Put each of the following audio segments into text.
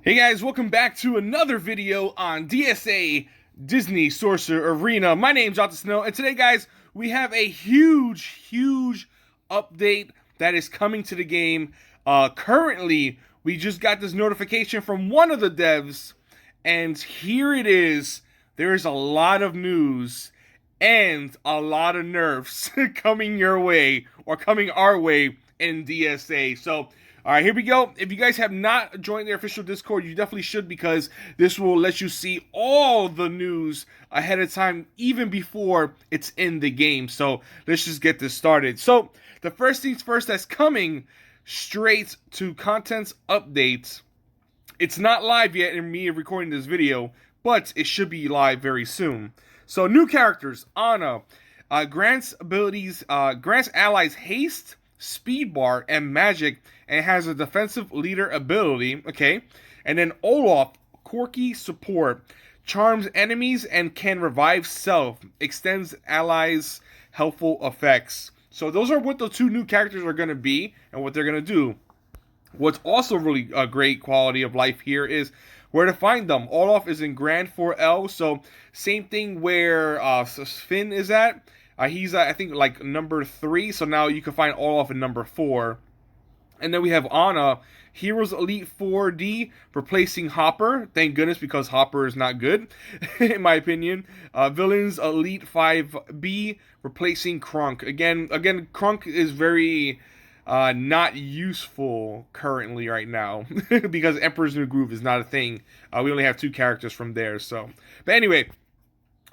Hey guys, welcome back to another video on DSA Disney Sorcerer Arena. My name's Jon Snow, and today, guys, we have a huge update that is coming to the game. Currently, we just got this notification from one of the devs, and here it is. There's a lot of news and a lot of nerfs coming your way, or coming our way in DSA. So, all right, here we go. If you guys have not joined their official Discord, you definitely should, because this will let you see all the news ahead of time, even before it's in the game. So let's just get this started. So the first things first, that's coming straight to contents updates. It's not live yet in me recording this video, but it should be live very soon. So new characters: Anna, grants allies haste, speed bar, and magic, and has a defensive leader ability. Okay. And then Olaf, quirky support, charms enemies and can revive self, extends allies helpful effects. So those are what the two new characters are going to be and what they're going to do. What's also really a great quality of life here is where to find them. Olaf is in Grand 4L, so same thing where Finn is at. He's I think like number 3, so now you can find Olaf in number 4. And then we have Anna, Heroes Elite 4D, replacing Hopper. Thank goodness, because Hopper is not good, in my opinion. Villains Elite 5B, replacing Krunk. Again, Krunk is very not useful currently right now, because Emperor's New Groove is not a thing. We only have 2 characters from there, so. But anyway,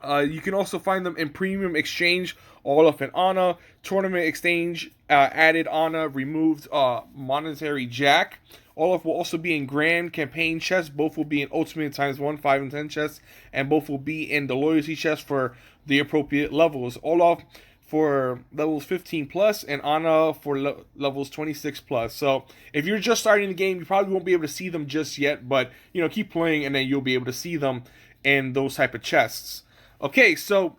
you can also find them in Premium Exchange, Olaf and Anna. Tournament Exchange, added Anna, removed Monetary Jack. Olaf will also be in Grand Campaign chests. Both will be in Ultimate ×1, 5, and 10 chests. And both will be in the Loyalty chest for the appropriate levels. Olaf for levels 15 plus, and Anna for levels 26 plus. So if you're just starting the game, you probably won't be able to see them just yet. But, you know, keep playing, and then you'll be able to see them in those type of chests. Okay, so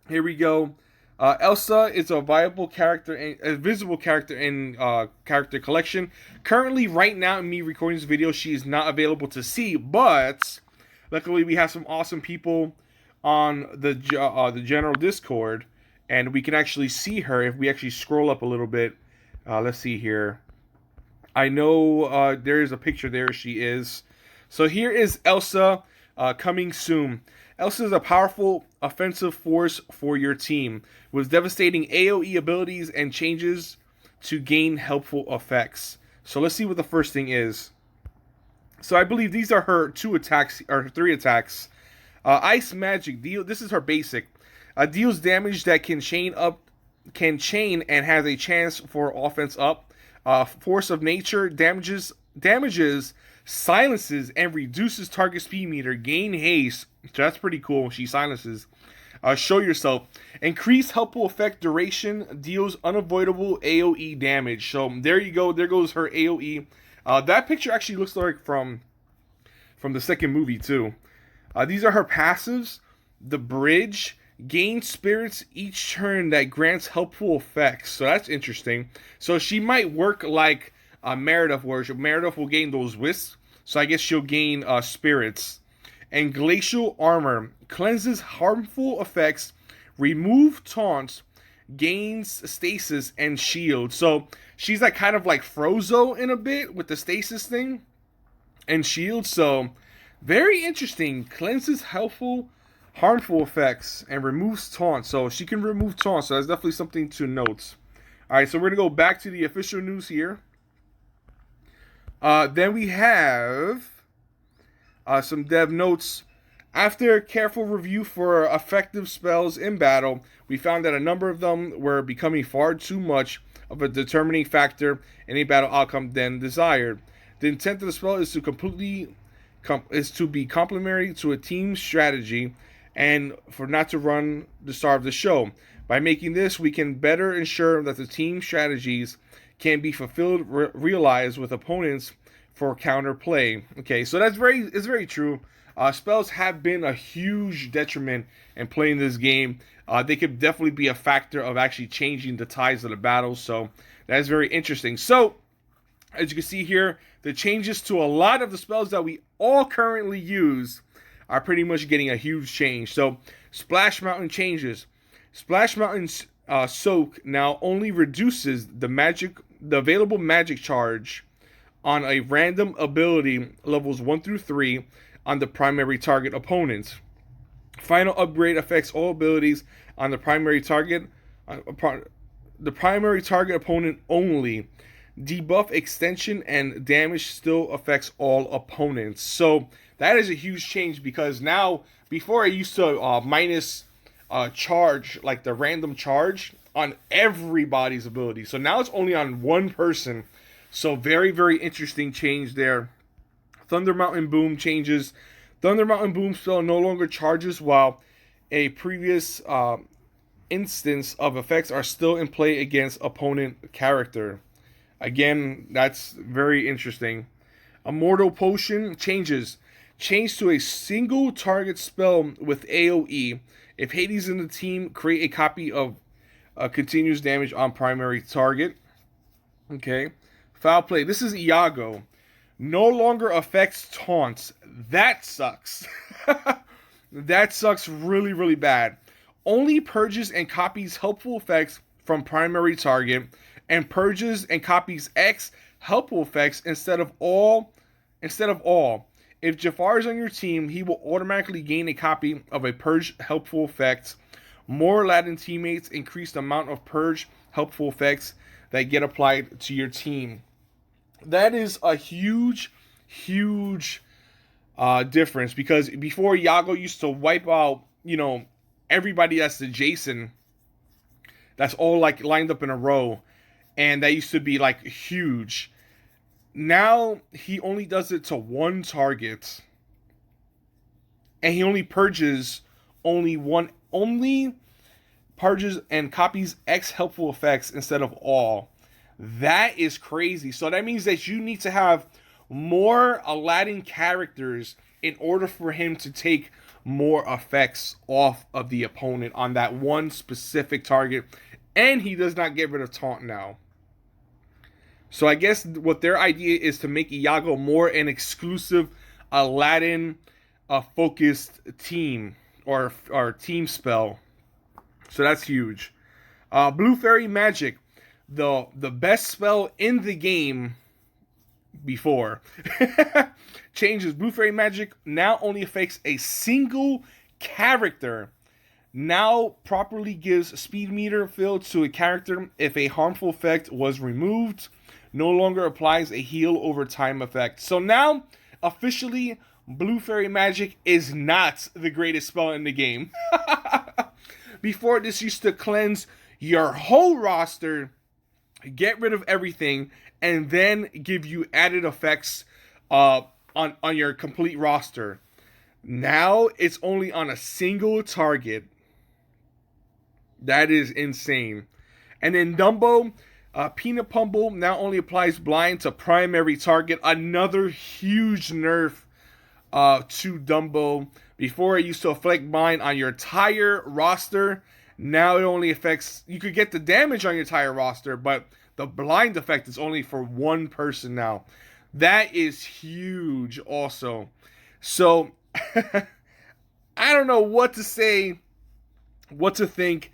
here we go. Elsa is a viable character, a visible character in character collection. Currently, right now, in me recording this video, she is not available to see. But luckily, we have some awesome people on the general Discord, and we can actually see her if we actually scroll up a little bit. Let's see here. I know there is a picture there. She is. So here is Elsa, coming soon. Elsa is a powerful offensive force for your team, with devastating AoE abilities and changes to gain helpful effects. So let's see what the first thing is. So I believe these are her 2 attacks, or 3 attacks. Ice Magic, this is her basic. Deals damage that can chain and has a chance for offense up. Force of Nature, damages, silences, and reduces target speed meter. Gain haste. So that's pretty cool. She silences. Show yourself. Increase helpful effect duration. Deals unavoidable AoE damage. So there you go. There goes her AoE. That picture actually looks like from the second movie too. These are her passives. The Bridge. Gain spirits each turn that grants helpful effects. So that's interesting. So she might work like Meredith, where Meredith will gain those wisps. So I guess she'll gain spirits. And Glacial Armor cleanses harmful effects, remove taunts, gains stasis and shield. So she's like kind of like Frozo in a bit with the stasis thing and shield. So very interesting. Cleanses harmful effects and removes taunts. So she can remove taunts. So that's definitely something to note. All right, so we're gonna go back to the official news here. Then we have some dev notes. After careful review for effective spells in battle, we found that a number of them were becoming far too much of a determining factor in a battle outcome than desired. The intent of the spell is to be complementary to a team's strategy, and for not to run the star of the show. By making this, we can better ensure that the team strategies can be fulfilled, realized with opponents for counterplay. Okay, so it's very true. Spells have been a huge detriment in playing this game. They could definitely be a factor of actually changing the tides of the battle. So that's very interesting. So As you can see here, the changes to a lot of the spells that we all currently use are pretty much getting a huge change. So, Splash Mountain changes. Splash Mountain's Soak now only reduces the available magic charge on a random ability levels 1 through 3 on the primary target opponent. Final upgrade affects all abilities on the primary target opponent only. Debuff extension and damage still affects all opponents. So that is a huge change, because now, before I used to minus charge, like the random charge, on everybody's ability. So now it's only on one person. So very, very interesting change there. Thunder Mountain Boom changes. Thunder Mountain Boom spell no longer charges while a previous instance of effects are still in play against opponent character. Again, that's very interesting. Immortal Potion changes. Change to a single target spell with AoE. If Hades in the team, create a copy of continuous damage on primary target. Okay. Foul Play. This is Iago. No longer affects taunts. That sucks. That sucks really, really bad. Only purges and copies helpful effects from primary target, and purges and copies X helpful effects instead of all. If Jafar is on your team, he will automatically gain a copy of a purge helpful effect. More Aladdin teammates increase the amount of purge helpful effects that get applied to your team. That is a huge, huge difference, because before, Iago used to wipe out, everybody that's adjacent, that's all like lined up in a row, and that used to be like huge. Now he only does it to one target, and he only purges only purges and copies X helpful effects instead of all. That is crazy. So that means that you need to have more Aladdin characters in order for him to take more effects off of the opponent on that one specific target. And he does not get rid of taunt now. So I guess what their idea is to make Iago more an exclusive Aladdin focused team or team spell. So that's huge. Blue Fairy Magic, the best spell in the game before, changes. Blue Fairy Magic now only affects a single character. Now properly gives speed meter fill to a character if a harmful effect was removed. No longer applies a heal over time effect. So now, officially, Blue Fairy Magic is not the greatest spell in the game. Before, this used to cleanse your whole roster, get rid of everything, and then give you added effects on your complete roster. Now, it's only on a single target. That is insane. And then Dumbo, Peanut Pumble now only applies blind to primary target. Another huge nerf to Dumbo. Before, it used to affect blind on your entire roster. Now it only affects, you could get the damage on your entire roster, but the blind effect is only for one person now. That is huge also. So, I don't know what to say, what to think.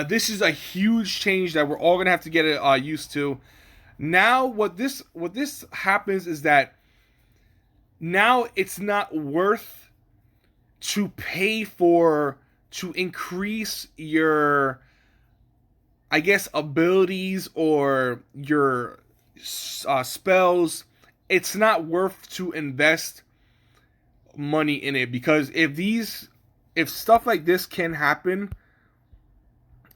This is a huge change that we're all gonna have to get used to. Now, what this happens is that now it's not worth to pay to increase your, I guess, abilities or your spells. It's not worth to invest money in it, because if stuff like this can happen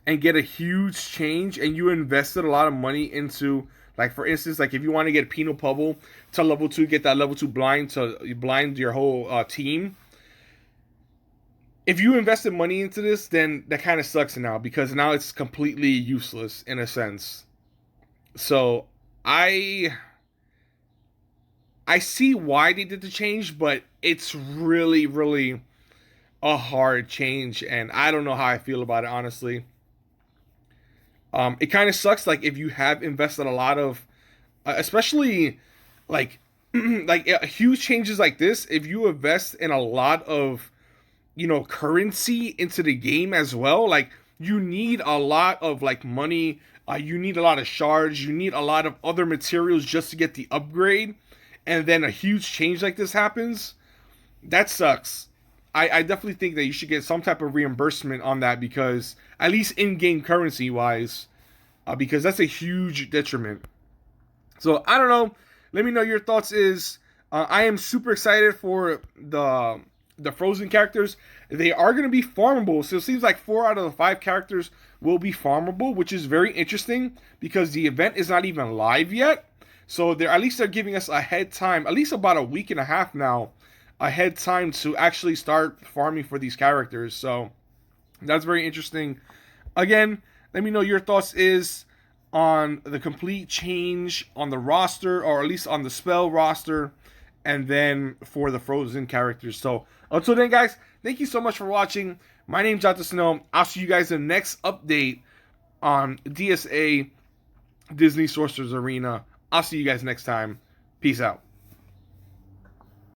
and get a huge change, and you invested a lot of money into, like, for instance, like if you want to get Peanut Pumble to level 2, get that level 2 blind to blind your whole team. If you invested money into this, then that kind of sucks now, because now it's completely useless in a sense. So I see why they did the change, but it's really, really a hard change, and I don't know how I feel about it, honestly. It kind of sucks, like, if you have invested a lot of especially like like huge changes like this. If you invest in a lot of currency into the game as well, like you need a lot of like money. You need a lot of shards. You need a lot of other materials just to get the upgrade. And then a huge change like this happens. That sucks. I definitely think that you should get some type of reimbursement on that, because at least in-game currency wise, because that's a huge detriment. So I don't know. Let me know your thoughts. I am super excited for the Frozen characters. They are going to be farmable. So it seems like 4 out of the 5 characters will be farmable, which is very interesting because the event is not even live yet. So they're giving us a head time, at least about a week and a half now, ahead time to actually start farming for these characters. So that's very interesting. Again, let me know your thoughts on the complete change on the roster, or at least on the spell roster, and then for the Frozen characters. So until then, guys, thank you so much for watching. My name's Dr. Snow. I'll see you guys in the next update on DSA Disney Sorcerer's Arena. I'll see you guys next time. Peace out.